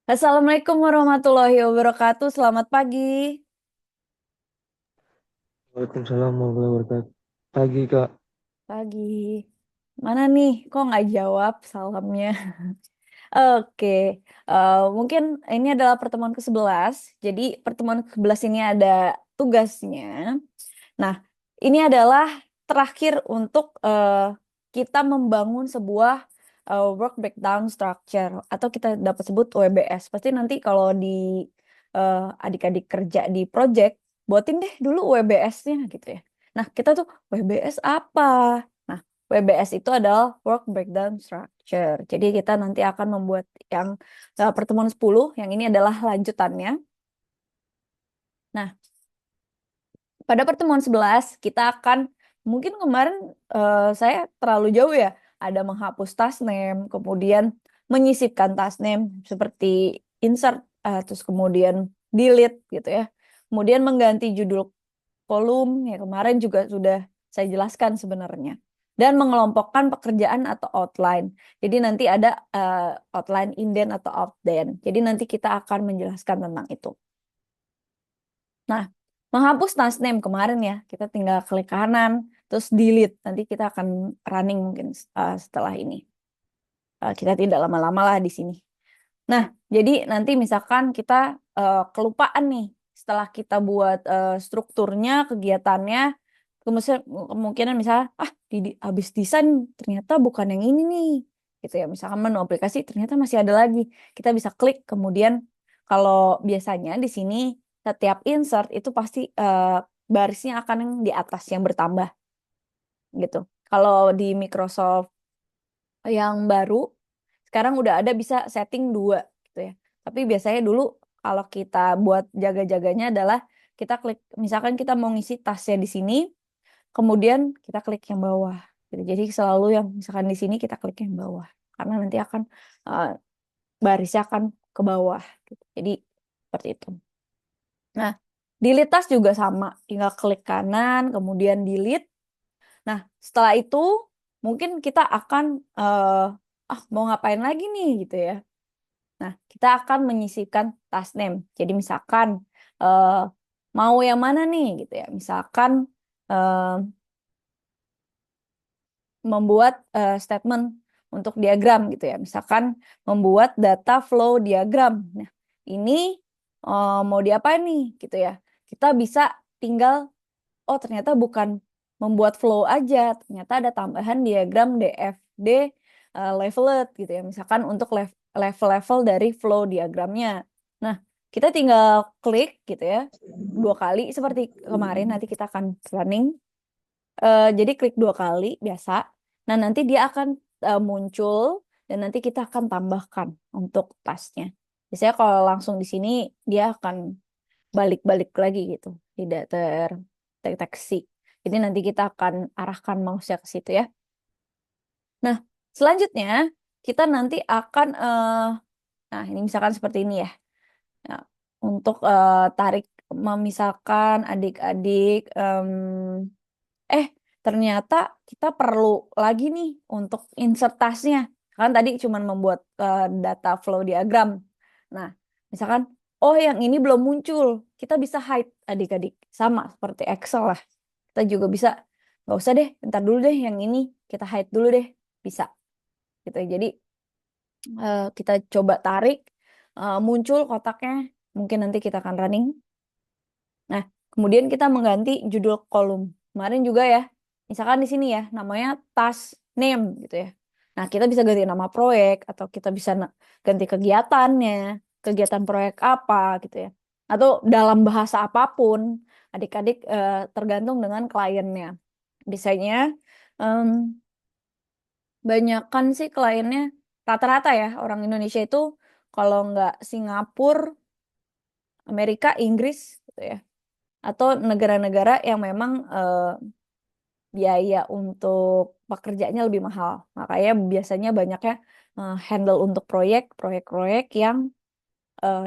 Assalamualaikum warahmatullahi wabarakatuh. Selamat pagi. Waalaikumsalam warahmatullahi wabarakatuh. Pagi Kak, Pagi. Mana nih? Kok nggak jawab salamnya? Oke. Mungkin ini adalah pertemuan ke-11. Jadi pertemuan ke-11 ini ada tugasnya. Nah, ini adalah terakhir untuk kita membangun sebuah work breakdown structure atau kita dapat sebut WBS. Pasti nanti kalau di adik-adik kerja di project, buatin deh dulu WBS-nya gitu ya. Nah, kita tuh WBS apa? Nah, WBS itu adalah work breakdown structure. Jadi kita nanti akan membuat yang pertemuan 10, yang ini adalah lanjutannya. Nah, pada pertemuan 11 kita akan mungkin kemarin saya terlalu jauh ya, ada menghapus task name, kemudian menyisipkan task name seperti insert, terus kemudian delete gitu ya. Kemudian mengganti judul kolom ya kemarin juga sudah saya jelaskan sebenarnya. Dan mengelompokkan pekerjaan atau outline. Jadi nanti ada outline, indent atau outden. Jadi nanti kita akan menjelaskan tentang itu. Nah, menghapus task name kemarin ya, kita tinggal klik kanan, terus delete. Nanti kita akan running mungkin setelah ini. Kita tidak lama-lama lah di sini. Nah, jadi nanti misalkan kita kelupaan nih, setelah kita buat strukturnya, kegiatannya, kemungkinan misalnya, habis desain ternyata bukan yang ini nih, gitu ya. Misalkan menu aplikasi ternyata masih ada lagi. Kita bisa klik, kemudian kalau biasanya di sini setiap insert itu pasti barisnya akan yang di atas yang bertambah, gitu. Kalau di Microsoft yang baru sekarang udah ada bisa setting dua gitu ya. Tapi biasanya dulu kalau kita buat jaga-jaganya adalah kita klik, misalkan kita mau ngisi tasnya di sini, kemudian kita klik yang bawah. Gitu. Jadi selalu yang misalkan di sini kita klik yang bawah, karena nanti akan eh, barisnya akan ke bawah. Gitu. Jadi seperti itu. Nah, delete task juga sama, tinggal klik kanan, kemudian delete. Nah, setelah itu mungkin kita akan mau ngapain lagi nih gitu ya. Nah, kita akan menyisipkan task name. Jadi misalkan eh, mau yang mana nih gitu ya. Misalkan eh, membuat statement untuk diagram gitu ya. Misalkan membuat data flow diagram. Nah, ini mau diapain nih gitu ya. Kita bisa tinggal, oh ternyata bukan membuat flow aja, ternyata ada tambahan diagram DFD leveled gitu ya. Misalkan untuk level-level dari flow diagramnya. Nah, kita tinggal klik gitu ya, 2 kali seperti kemarin. Nanti kita akan running. Jadi klik 2 kali biasa. Nah, nanti dia akan muncul dan nanti kita akan tambahkan untuk tasnya. Biasanya kalau langsung di sini dia akan balik-balik lagi gitu, tidak terdeteksi. Jadi nanti kita akan arahkan mouse-nya ke situ ya. Nah, selanjutnya kita nanti akan nah ini misalkan seperti ini ya. Nah, untuk tarik memisahkan adik-adik, eh ternyata kita perlu lagi nih untuk insert tasnya. Kan tadi cuma membuat data flow diagram. Nah, misalkan oh yang ini belum muncul, kita bisa hide adik-adik. Sama seperti Excel lah. Kita juga bisa nggak usah deh, ntar dulu deh yang ini kita hide dulu deh. Bisa gitu ya. Jadi kita coba tarik, muncul kotaknya. Mungkin nanti kita akan running. Nah, kemudian kita mengganti judul kolom. Kemarin juga ya, misalkan di sini ya, namanya task name gitu ya. Nah, kita bisa ganti nama proyek, atau kita bisa ganti kegiatannya, kegiatan proyek apa gitu ya. Atau dalam bahasa apapun, adik-adik tergantung dengan kliennya. Biasanya, em, banyakan sih kliennya, rata-rata ya, orang Indonesia itu, kalau nggak Singapura, Amerika, Inggris gitu ya. Atau negara-negara yang memang biaya untuk pekerjaannya lebih mahal. Makanya biasanya banyaknya handle untuk proyek-proyek yang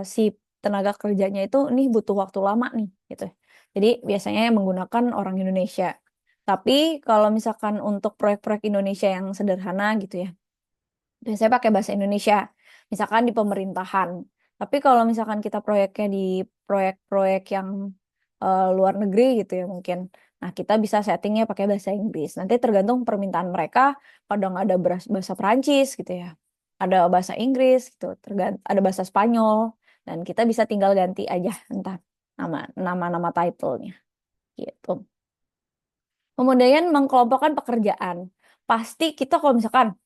si tenaga kerjanya itu nih butuh waktu lama nih gitu. Jadi biasanya yang menggunakan orang Indonesia. Tapi kalau misalkan untuk proyek-proyek Indonesia yang sederhana gitu ya, biasanya pakai bahasa Indonesia. Misalkan di pemerintahan. Tapi kalau misalkan kita proyeknya di proyek-proyek yang luar negeri gitu ya mungkin. Nah, kita bisa settingnya pakai bahasa Inggris. Nanti tergantung permintaan mereka, kadang ada bahasa Perancis gitu ya. Ada bahasa Inggris gitu, ada bahasa Spanyol dan kita bisa tinggal ganti aja entar nama-nama title-nya gitu. Kemudian mengkelompokkan pekerjaan. Pasti kita kalau misalkan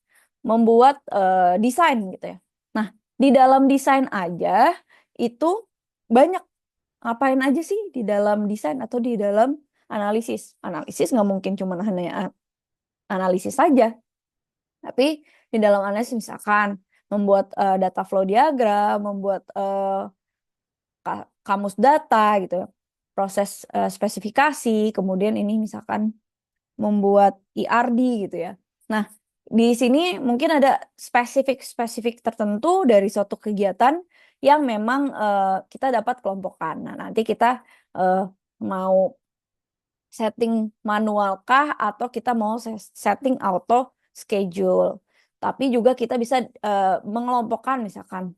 membuat desain gitu ya. Nah, di dalam desain aja itu banyak, ngapain aja sih di dalam desain atau di dalam analisis. Analisis nggak mungkin cuma hanya analisis saja, tapi di dalam analisis misalkan membuat data flow diagram, membuat kamus data gitu ya, proses spesifikasi, kemudian ini misalkan membuat ERD gitu ya. Nah, di sini mungkin ada spesifik-spesifik tertentu dari suatu kegiatan yang memang kita dapat kelompokkan. Nah, nanti kita eh, mau setting manual kah atau kita mau setting auto schedule. Tapi juga kita bisa mengelompokkan misalkan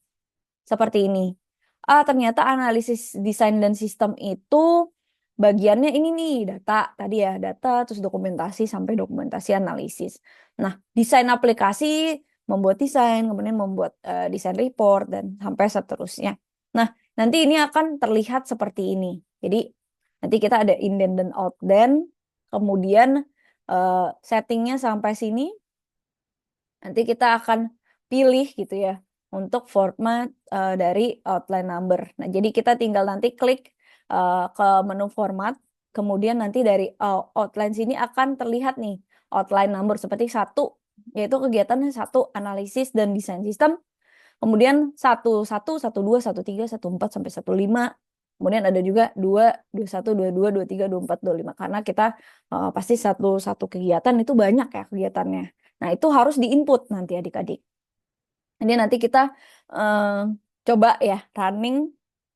seperti ini. Ternyata analisis desain dan sistem itu bagiannya ini nih, data tadi ya, data terus dokumentasi sampai dokumentasi analisis. Nah, desain aplikasi membuat desain, kemudian membuat desain report dan sampai seterusnya. Nah, nanti ini akan terlihat seperti ini. Jadi, nanti kita ada indent dan outdent, kemudian settingnya sampai sini. Nanti kita akan pilih gitu ya untuk format dari outline number. Nah, jadi kita tinggal nanti klik ke menu format, kemudian nanti dari outline sini akan terlihat nih outline number seperti satu, yaitu kegiatannya satu analisis dan desain sistem. Kemudian satu satu satu dua satu tiga satu empat sampai satu lima. Kemudian ada juga dua dua satu dua dua dua tiga dua empat dua lima karena kita pasti satu satu kegiatan itu banyak ya kegiatannya. Nah, itu harus diinput nanti adik-adik. Jadi nanti kita eh, coba ya running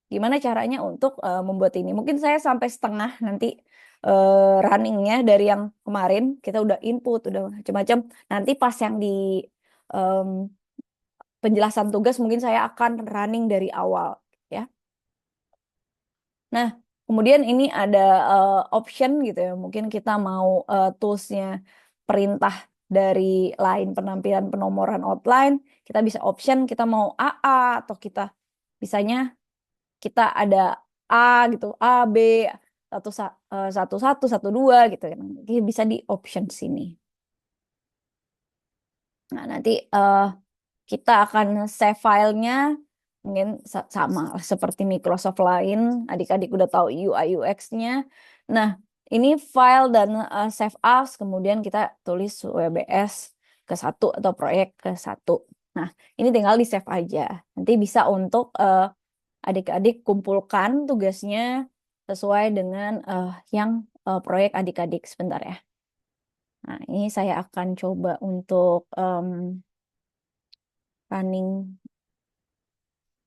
gimana caranya untuk membuat ini. Mungkin saya sampai setengah nanti runningnya dari yang kemarin kita udah input, udah macam-macam. Nanti pas yang di em, penjelasan tugas mungkin saya akan running dari awal ya. Nah, kemudian ini ada option gitu ya. Mungkin kita mau toolsnya perintah dari line penampilan penomoran outline. Kita bisa option kita mau AA atau kita bisanya kita ada A gitu, A, B, satu satu satu dua gitu kan. Bisa di option sini. Nah, nanti kita akan save filenya mungkin sama lah seperti Microsoft lain. Adik-adik udah tahu UI UX-nya. Nah, ini file dan save as, kemudian kita tulis WBS ke satu atau proyek ke satu. Nah, ini tinggal di save aja. Nanti bisa untuk adik-adik kumpulkan tugasnya sesuai dengan yang proyek adik-adik sebentar ya. Nah, ini saya akan coba untuk running.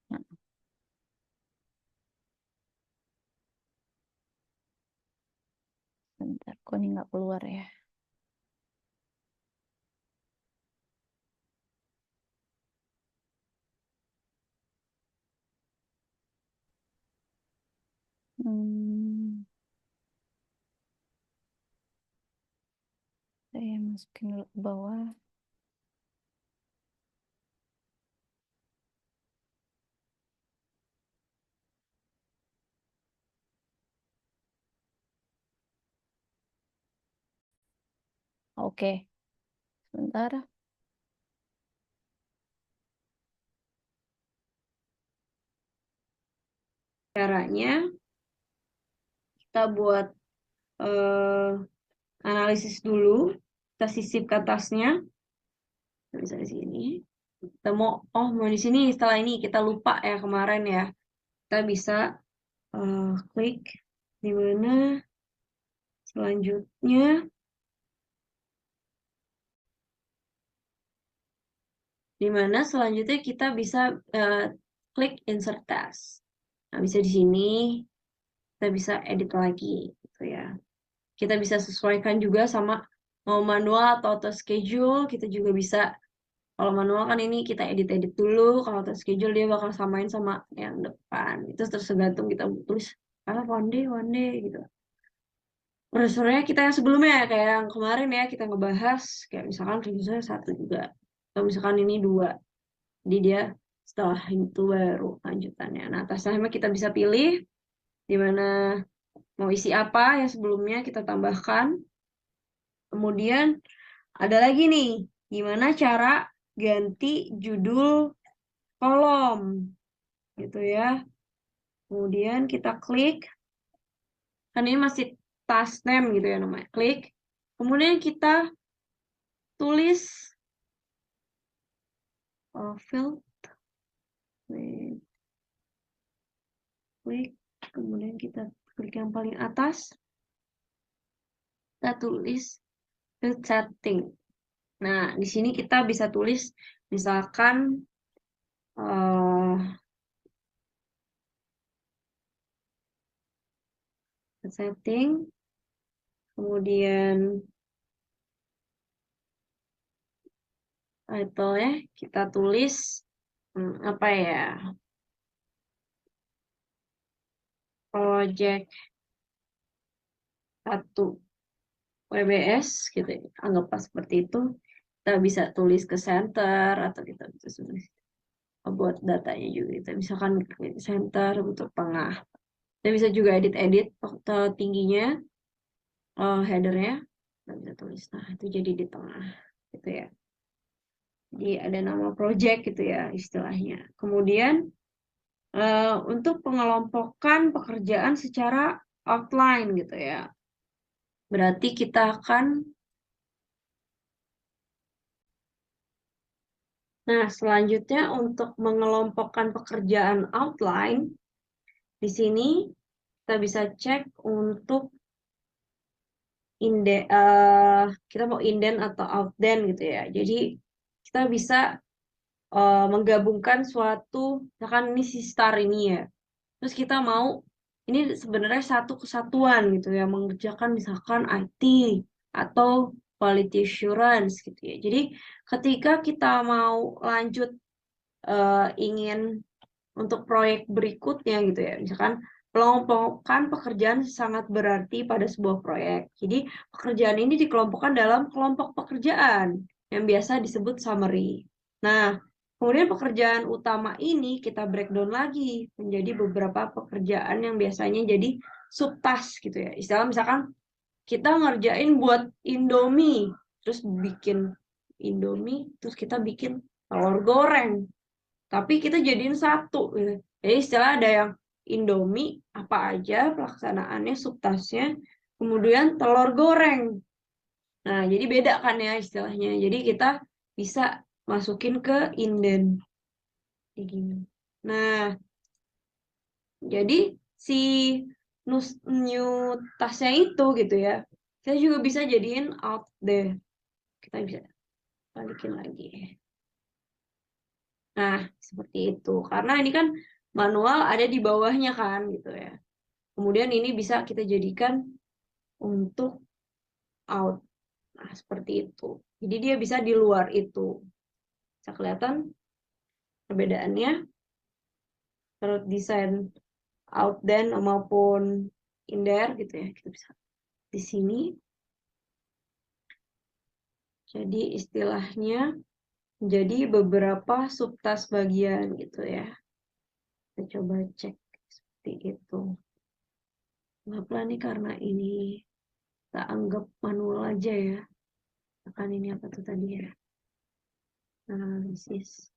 Nah, bentar, kok ini nggak keluar ya? Hmm, saya masukin dulu ke bawah. Oke, sebentar. Caranya kita buat eh, analisis dulu, kita sisipkan tasnya, bisa di sini. Kita mau di sini setelah ini kita lupa ya kemarin ya. Kita bisa klik di mana selanjutnya, kita bisa klik insert task. Nah, bisa di sini kita bisa edit lagi gitu ya. Kita bisa sesuaikan juga sama mau manual atau auto schedule, kita juga bisa Kalau manual kan ini kita edit-edit dulu, kalau terschedule dia bakal samain sama yang depan. Itu terus tergantung kita tulis one day gitu. Profesornya kita yang sebelumnya kayak yang kemarin ya kita ngebahas kayak misalkan reviewnya satu juga atau misalkan ini dua, jadi dia setelah itu baru lanjutannya. Nah atasnya kita bisa pilih di mana mau isi apa yang sebelumnya kita tambahkan. Kemudian ada lagi nih gimana cara ganti judul kolom gitu ya. Kemudian kita klik, kan ini masih task name gitu ya namanya. Klik, kemudian kita tulis field, klik, kemudian kita klik yang paling atas, kita tulis field setting. Nah, di sini kita bisa tulis misalkan setting, kemudian title ya kita tulis apa ya, project 1 WBS gitu ya. Anggaplah seperti itu. Kita bisa tulis ke center atau kita bisa tulis buat datanya juga. Kita misalkan klik center untuk tengah. Kita bisa juga edit-edit tingginya, headernya. Kita bisa tulis. Nah, itu jadi di tengah gitu ya. Jadi ada nama project gitu ya istilahnya. Kemudian untuk pengelompokan pekerjaan secara outline gitu ya. Berarti kita akan, nah selanjutnya untuk mengelompokkan pekerjaan outline, di sini kita bisa cek untuk kita mau indent atau outdent gitu ya. Jadi kita bisa menggabungkan suatu, misalkan ini si star ini ya. Terus kita mau, ini sebenarnya satu kesatuan gitu ya, mengerjakan misalkan IT atau quality assurance gitu ya. Jadi ketika kita mau lanjut ingin untuk proyek berikutnya gitu ya, misalkan kelompokan pekerjaan sangat berarti pada sebuah proyek. Jadi pekerjaan ini dikelompokkan dalam kelompok pekerjaan yang biasa disebut summary. Nah, kemudian pekerjaan utama ini kita breakdown lagi menjadi beberapa pekerjaan yang biasanya jadi subtask gitu ya. Istilah misalkan kita ngerjain buat Indomie, terus bikin Indomie, terus kita bikin telur goreng. Tapi kita jadiin satu gitu. Jadi istilah ada yang Indomie apa aja pelaksanaannya subtasnya, kemudian telur goreng. Nah, jadi beda kan ya istilahnya. Jadi kita bisa masukin ke indent kayak gini. Nah, jadi si new tasnya itu gitu ya. Saya juga bisa jadiin out deh. Kita bisa balikin lagi. Nah, seperti itu. Karena ini kan manual ada di bawahnya kan gitu ya. Kemudian ini bisa kita jadikan untuk out. Nah, seperti itu. Jadi dia bisa di luar itu. Bisa kelihatan perbedaannya. Terus desain out dan maupun in there gitu ya. Kita bisa di sini. Jadi istilahnya menjadi beberapa subtas bagian gitu ya. Kita coba cek seperti itu. Kenapa nih karena ini kita anggap manual aja ya. Akan ini apa tuh tadi ya? Analisis.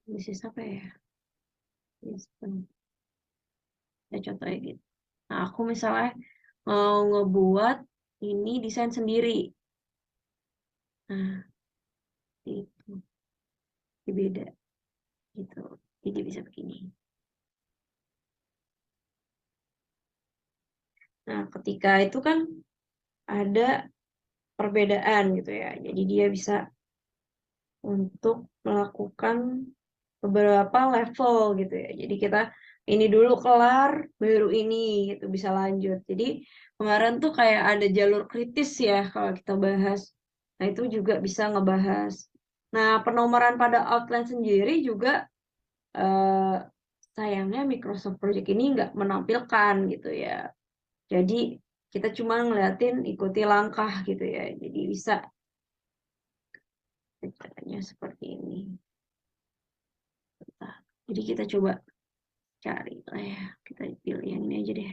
Analisis apa ya? Ya contohnya gitu. Nah, aku misalnya mau ngebuat ini desain sendiri. Nah, itu beda gitu. Jadi bisa begini. Nah, ketika itu kan ada perbedaan gitu ya. Jadi dia bisa untuk melakukan beberapa level gitu ya. Jadi kita ini dulu kelar, baru ini gitu bisa lanjut. Jadi kemarin tuh kayak ada jalur kritis ya kalau kita bahas. Nah itu juga bisa ngebahas. Nah penomoran pada outline sendiri juga eh, sayangnya Microsoft Project ini nggak menampilkan gitu ya. Jadi kita cuma ngeliatin ikuti langkah gitu ya. Jadi bisa caranya seperti ini. Bentar. Jadi kita coba cari lah ya. Kita pilih yang ini aja deh.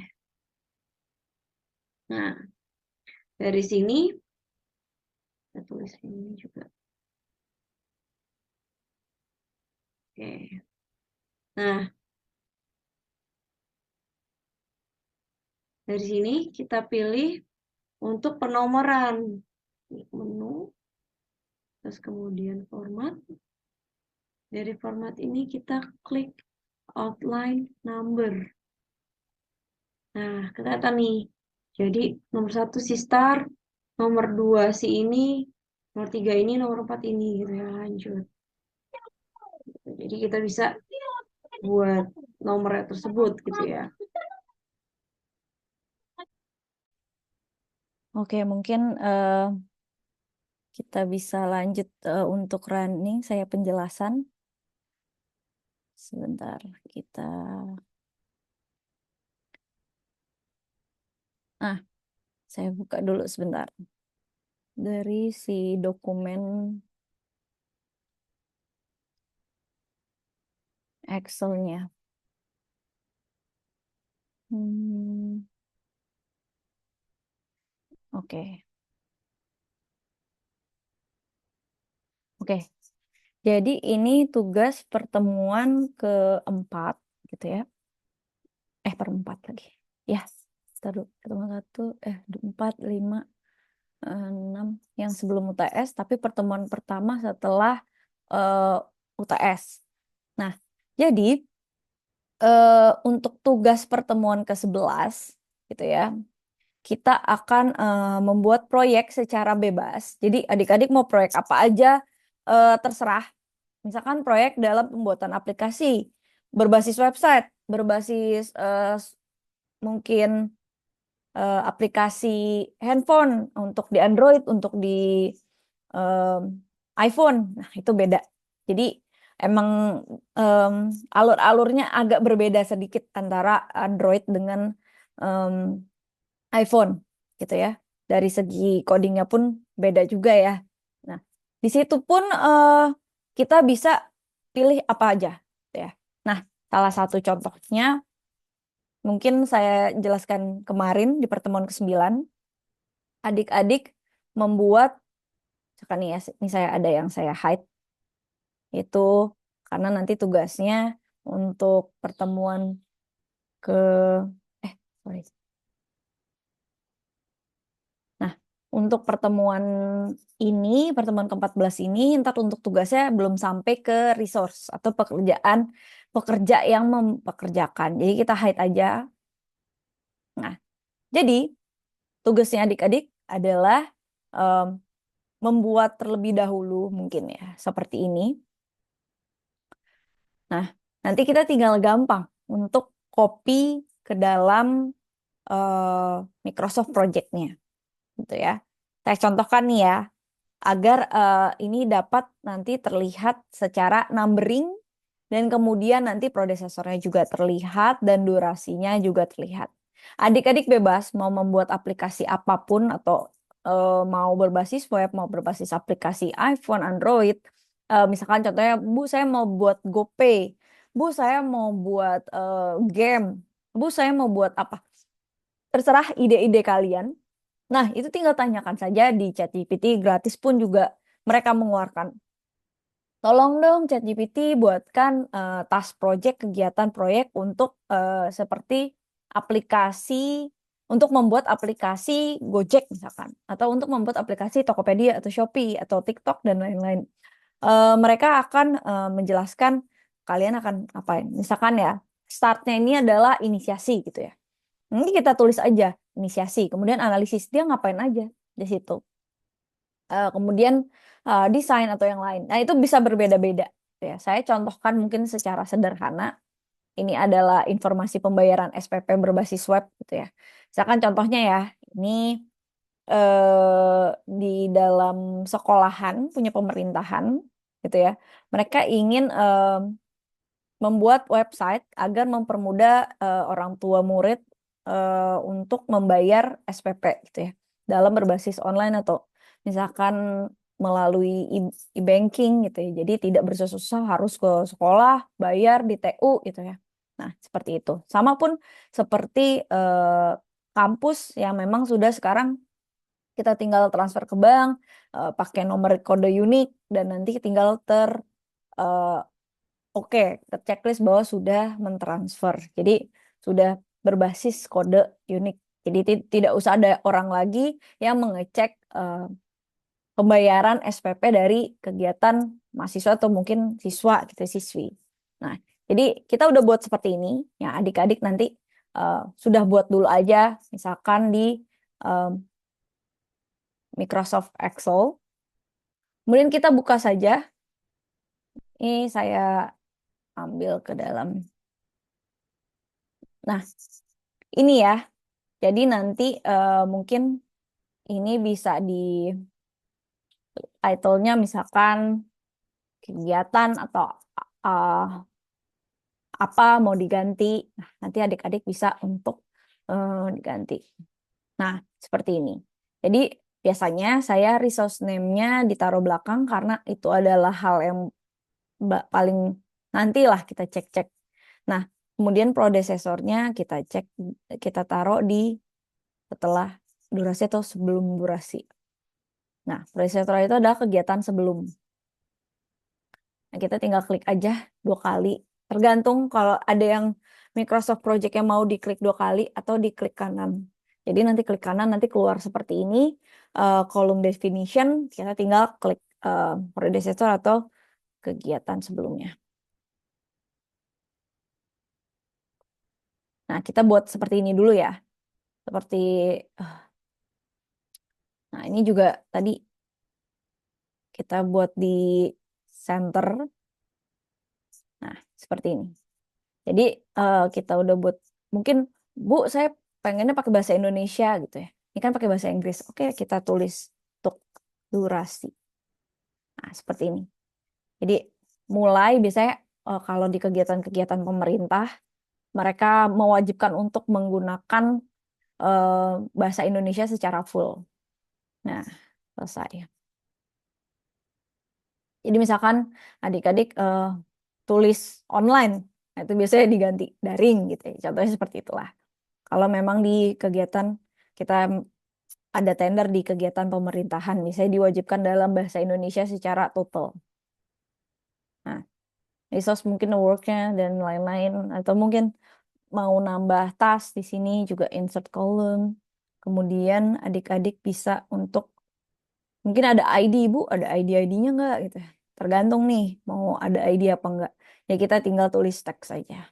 Nah, dari sini kita tulis ini juga. Oke. Nah, dari sini kita pilih untuk penomoran. Menu, terus kemudian format. Dari format ini kita klik outline number. Nah, kelihatan nih. Jadi nomor 1 si star, nomor 2 si ini, nomor 3 ini, nomor 4 ini gitu ya, lanjut. Jadi kita bisa buat nomornya tersebut gitu ya. Oke, mungkin kita bisa lanjut untuk running saya penjelasan. Sebentar, kita. Saya buka dulu sebentar. Dari si dokumen Excel-nya. Oke. Oke. Jadi ini tugas pertemuan keempat gitu ya. Perempat lagi. Ya, taruh pertemuan 1, 4, 5, 6 yang sebelum UTS, tapi pertemuan pertama setelah UTS. Nah, jadi untuk tugas pertemuan ke-11 gitu ya, kita akan membuat proyek secara bebas. Jadi adik-adik mau proyek apa aja terserah. Misalkan proyek dalam pembuatan aplikasi berbasis website, berbasis mungkin aplikasi handphone untuk di Android, untuk di iPhone. Nah, itu beda. Jadi emang alur-alurnya agak berbeda sedikit antara Android dengan iPhone gitu ya. Dari segi codingnya pun beda juga ya. Nah, di situ pun kita bisa pilih apa aja gitu ya. Nah, salah satu contohnya mungkin saya jelaskan kemarin di pertemuan ke-9, adik-adik membuat, misalkan nih ya, ini saya ada yang saya hide, itu karena nanti tugasnya untuk pertemuan ke, sorry. Nah, untuk pertemuan ini, pertemuan ke-14 ini, ntar untuk tugasnya belum sampai ke resource atau pekerja yang mempekerjakan. Jadi kita hide aja. Nah, jadi tugasnya adik-adik adalah membuat terlebih dahulu mungkin ya, seperti ini. Nah, nanti kita tinggal gampang untuk copy ke dalam Microsoft Project-nya, gitu ya. Saya contohkan nih ya, agar ini dapat nanti terlihat secara numbering dan kemudian nanti prosesornya juga terlihat dan durasinya juga terlihat. Adik-adik bebas mau membuat aplikasi apapun atau mau berbasis web, mau berbasis aplikasi iPhone, Android. Misalkan contohnya, Bu saya mau buat GoPay, Bu saya mau buat game, Bu saya mau buat apa. Terserah ide-ide kalian. Nah, itu tinggal tanyakan saja di ChatGPT, gratis pun juga mereka mengeluarkan. Tolong dong ChatGPT buatkan task project, kegiatan proyek untuk seperti aplikasi, untuk membuat aplikasi Gojek misalkan, atau untuk membuat aplikasi Tokopedia atau Shopee atau TikTok dan lain-lain. Mereka akan menjelaskan kalian akan apain. Misalkan ya, startnya ini adalah inisiasi gitu ya. Nanti kita tulis aja inisiasi, kemudian analisis dia ngapain aja di situ. Kemudian desain atau yang lain. Nah, itu bisa berbeda-beda. Ya, saya contohkan mungkin secara sederhana. ini adalah informasi pembayaran SPP berbasis web gitu ya. Misalkan contohnya ya, ini di dalam sekolahan punya pemerintahan gitu ya. Mereka ingin membuat website agar mempermudah orang tua murid untuk membayar SPP gitu ya dalam berbasis online atau misalkan melalui e-banking gitu ya. Jadi tidak bersusah-susah harus ke sekolah bayar di TU gitu ya. Nah, seperti itu. Sama pun seperti kampus yang memang sudah sekarang kita tinggal transfer ke bank, pakai nomor kode unik dan nanti tinggal eh, oke, terchecklist bahwa sudah mentransfer. Jadi sudah berbasis kode unik. Jadi tidak usah ada orang lagi yang mengecek pembayaran SPP dari kegiatan mahasiswa atau mungkin siswa gitu, siswi. Nah, jadi kita udah buat seperti ini. Ya, adik-adik nanti sudah buat dulu aja, misalkan di eh, Microsoft Excel. Kemudian kita buka saja. Ini saya ambil ke dalam. Nah, ini ya. Jadi nanti mungkin ini bisa di title-nya misalkan kegiatan atau uh, apa mau diganti. Nah, nanti adik-adik bisa untuk diganti. Nah, seperti ini. Jadi biasanya saya resource name-nya ditaruh belakang karena itu adalah hal yang paling nantilah kita cek-cek. Nah, kemudian prodesesornya kita cek, kita taruh di setelah durasi atau sebelum durasi. Nah, predesesor itu adalah kegiatan sebelum. Nah, kita tinggal klik aja 2 kali. Tergantung kalau ada yang Microsoft Project yang mau diklik 2 kali atau diklik kanan. Jadi nanti klik kanan nanti keluar seperti ini. Kolom definition, kita tinggal klik predesesor atau kegiatan sebelumnya. Nah, kita buat seperti ini dulu ya. Seperti, eh, nah ini juga tadi kita buat di center. Nah, seperti ini. Jadi kita udah buat, mungkin Bu saya pengennya pakai bahasa Indonesia gitu ya. Ini kan pakai bahasa Inggris. Oke, kita tulis untuk durasi. Nah, seperti ini. Jadi mulai biasanya kalau di kegiatan-kegiatan pemerintah, mereka mewajibkan untuk menggunakan bahasa Indonesia secara full. Nah, selesai. Jadi misalkan adik-adik tulis online, nah itu biasanya diganti daring gitu ya. Contohnya seperti itulah. Kalau memang di kegiatan kita ada tender di kegiatan pemerintahan, misalnya diwajibkan dalam bahasa Indonesia secara total. Nah, resource mungkin worknya dan lain-lain, atau mungkin mau nambah task di sini juga insert column. Kemudian adik-adik bisa untuk mungkin ada ID Bu, ada ID-ID-nya nggak gitu ya. Tergantung nih mau ada ID apa enggak. Ya kita tinggal tulis teks saja.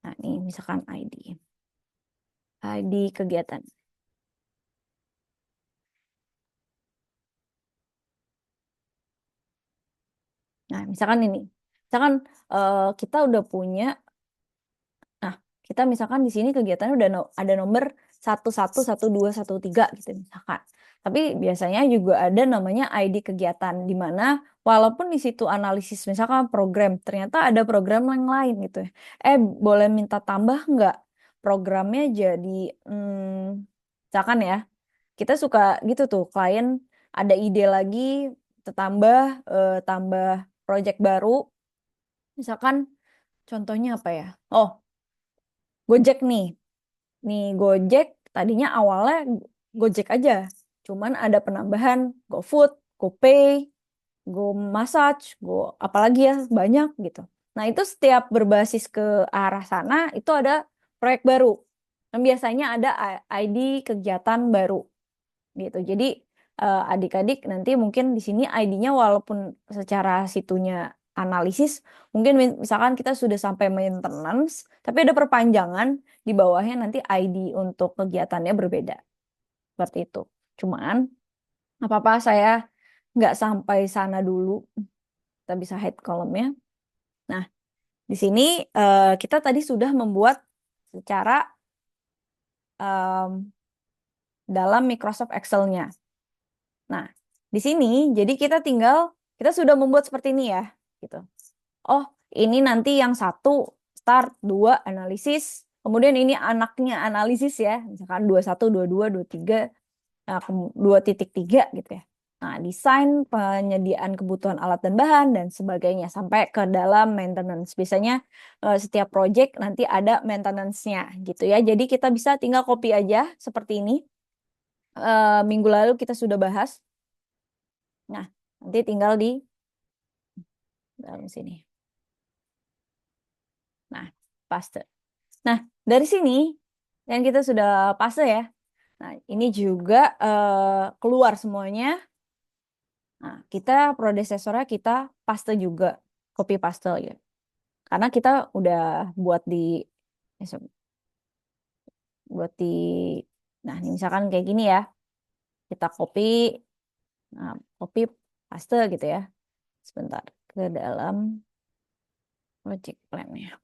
Nah, ini misalkan ID. ID kegiatan. Nah, misalkan ini. Misalkan kita udah punya, nah kita misalkan di sini kegiatannya udah ada nomor 111213 gitu misalkan. Tapi biasanya juga ada namanya ID kegiatan di mana walaupun di situ analisis misalkan program, ternyata ada program yang lain gitu ya. Boleh minta tambah nggak programnya jadi misalkan ya, kita suka gitu tuh klien ada ide lagi tambah tambah project baru. Misalkan contohnya apa ya? Oh, Gojek nih. Nih Gojek tadinya awalnya Gojek aja. Cuman ada penambahan GoFood, GoPay, GoMassage, apalagi ya banyak gitu. Nah, itu setiap berbasis ke arah sana itu ada proyek baru. Dan biasanya ada ID kegiatan baru gitu. Jadi adik-adik nanti mungkin di sini ID-nya walaupun secara situnya analisis, mungkin misalkan kita sudah sampai maintenance, tapi ada perpanjangan di bawahnya nanti ID untuk kegiatannya berbeda. Seperti itu. Cuman apa-apa saya nggak sampai sana dulu. Kita bisa hide kolomnya. Nah, Di sini kita tadi sudah membuat secara dalam Microsoft Excel-nya. Nah, di sini jadi kita sudah membuat seperti ini ya, gitu. Oh, ini nanti yang satu start, 2 analisis, kemudian ini anaknya analisis ya, misalkan 21, 22, 23, 2.3 gitu ya. Nah, desain penyediaan kebutuhan alat dan bahan dan sebagainya sampai ke dalam maintenance. Biasanya setiap project nanti ada maintenance-nya gitu ya. Jadi kita bisa tinggal copy aja seperti ini. Minggu lalu kita sudah bahas. Nah, nanti tinggal di dalam sini. Nah, paste. Nah, dari sini yang kita sudah paste ya. Nah, ini juga keluar semuanya. Nah, kita prodesesornya kita paste juga, copy paste ya. Karena kita udah buat di eh, buat di nah, ini misalkan kayak gini ya. Kita copy, nah, copy paste gitu ya. Sebentar ke dalam project plan-nya.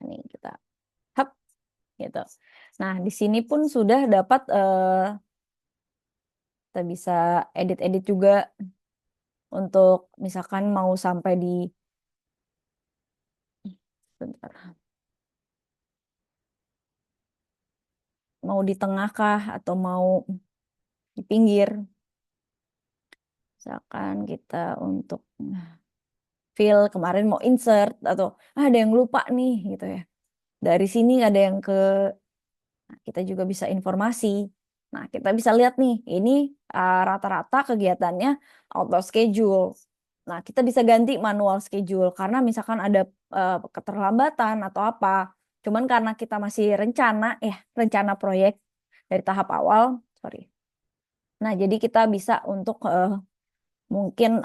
Ini kita hap gitu. Nah, di sini pun sudah dapat kita bisa edit-edit juga untuk misalkan mau sampai di sebentar, mau di tengah kah atau mau di pinggir. Misalkan kita untuk fill kemarin mau insert atau ada yang lupa nih gitu ya. Dari sini ada yang ke nah, kita juga bisa informasi. Nah, kita bisa lihat nih, ini rata-rata kegiatannya auto schedule. Nah, kita bisa ganti manual schedule karena misalkan ada keterlambatan atau apa. Cuman karena kita masih rencana proyek dari tahap awal, sorry. Nah, jadi kita bisa untuk mungkin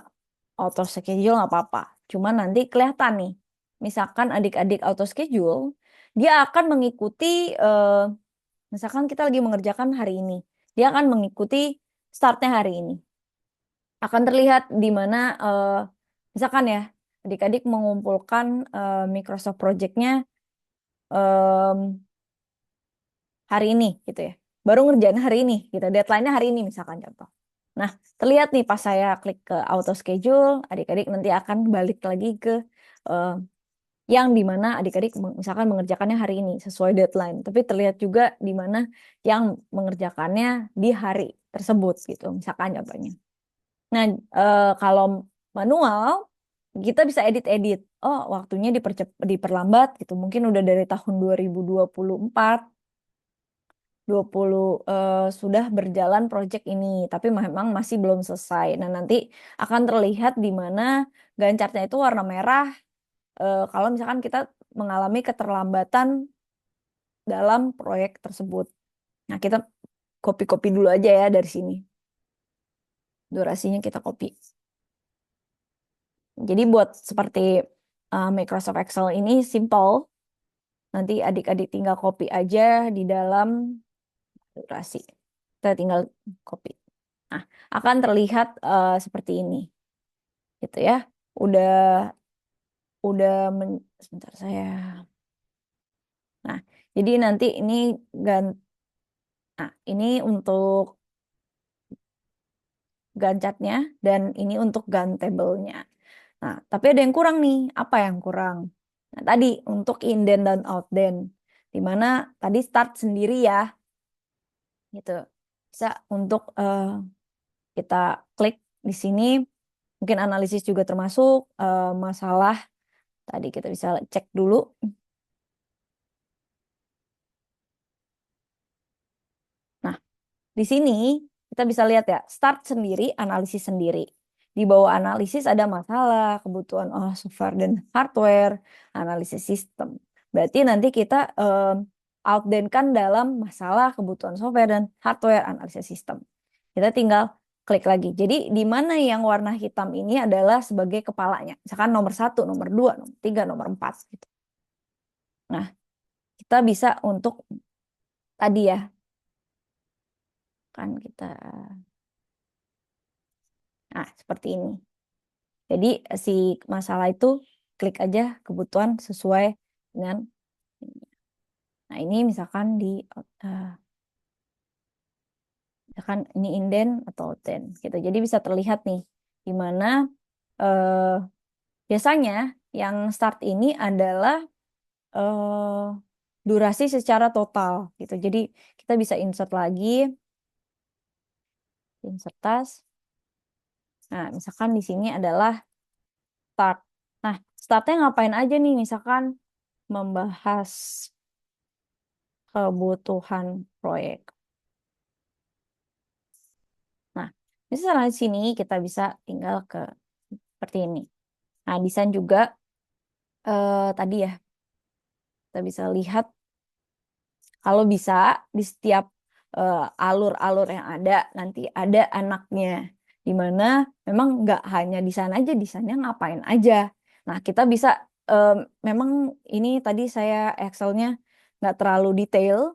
auto schedule nggak apa-apa. Cuman nanti kelihatan nih, misalkan adik-adik auto schedule, dia akan mengikuti, misalkan kita lagi mengerjakan hari ini, dia akan mengikuti startnya hari ini. Akan terlihat di mana, misalkan ya, adik-adik mengumpulkan Microsoft Project-nya hari ini gitu ya. Baru ngerjain hari ini gitu. Deadline-nya hari ini misalkan contoh. Nah, terlihat nih pas saya klik ke auto schedule, adik-adik nanti akan balik lagi ke eh, yang di mana adik-adik misalkan mengerjakannya hari ini sesuai deadline. Tapi terlihat juga di mana yang mengerjakannya di hari tersebut gitu. Misalkan contohnya. Nah, kalau manual kita bisa edit-edit. Oh, waktunya diperlambat gitu. Mungkin udah dari tahun 2024 sudah berjalan proyek ini, tapi memang masih belum selesai. Nah, nanti akan terlihat di mana gancarnya itu warna merah kalau misalkan kita mengalami keterlambatan dalam proyek tersebut. Nah, kita copy-copy dulu aja ya dari sini. Durasinya kita copy. Jadi buat seperti Microsoft Excel ini simple. Nanti adik-adik tinggal copy aja di dalam durasi. Kita tinggal copy. Nah, akan terlihat seperti ini. Gitu ya. Udah sebentar saya. Nah, jadi nanti ini nah, ini untuk gancatnya dan ini untuk tabelnya. Nah, tapi ada yang kurang nih. Apa yang kurang? Nah, tadi untuk indent dan outdent. Di mana tadi start sendiri ya. Gitu. Bisa untuk kita klik di sini. Mungkin analisis juga termasuk masalah. Tadi kita bisa cek dulu. Nah, di sini kita bisa lihat ya, start sendiri, analisis sendiri. Di bawah analisis ada masalah, kebutuhan software dan hardware, analisis sistem. Berarti nanti kita outdent-kan dalam masalah kebutuhan software dan hardware, analisis sistem. Kita tinggal klik lagi. Jadi di mana yang warna hitam ini adalah sebagai kepalanya. Misalkan nomor 1, nomor 2, nomor 3, nomor 4. Gitu. Nah, kita bisa untuk tadi ya, kan kita nah seperti ini. Jadi si masalah itu klik aja kebutuhan sesuai dengan ini. Nah, ini misalkan misalkan ini inden atau outden gitu. Jadi bisa terlihat nih di mana eh, biasanya yang start ini adalah durasi secara total gitu. Jadi kita bisa insert lagi, insert task. Nah, misalkan di sini adalah start. Nah, startnya ngapain aja nih? Misalkan membahas kebutuhan proyek. Nah, misalnya di sini kita bisa tinggal ke seperti ini. Nah, desain juga tadi ya, kita bisa lihat kalau bisa di setiap alur-alur yang ada nanti ada anaknya, di mana memang nggak hanya desain aja, desainnya ngapain aja. Nah, kita bisa memang ini tadi saya Excel-nya nggak terlalu detail,